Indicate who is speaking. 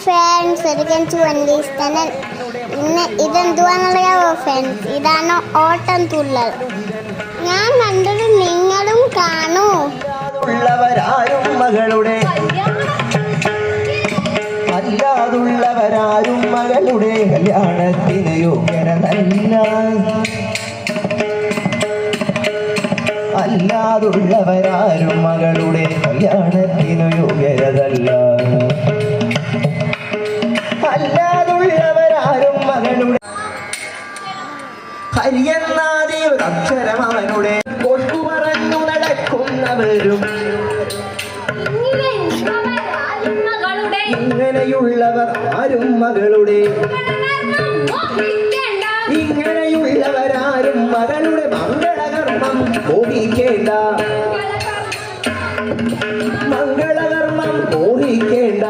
Speaker 1: Friends, welcome to വണ്ടീസ് channel. ഇന്ന് ഇതെന്തുവാണെന്നറിയാമോ ഫ്രണ്ട്സ്? ഇതാണ് ഓട്ടം തുള്ളൽ. ഞാൻ കണ്ടത് നിങ്ങളും കാണൂ.
Speaker 2: അല്ലാതുള്ളവരാരും മകളുടെ കല്യാണത്തിന് യോഗ്യരല്ല. അല്ലാതുള്ളവരാരും മകളുടെ കല്യാണത്തിനു യോഗ്യരല്ല. അല്ലാതുള്ളവരാരും മകളുടെ ഹരിയെന്നാതി ഒരക്ഷരം അവനുടെ കൊട്ടു പറഞ്ഞു നടക്കുന്നവരും ഇങ്ങനെയുള്ളവർ ആരും മകളുടെ ഇങ്ങനെയുള്ളവരാരും മകളുടെ മംഗളകർമ്മം മോഹിക്കേണ്ട. മംഗളകർമ്മം മോഹിക്കേണ്ട.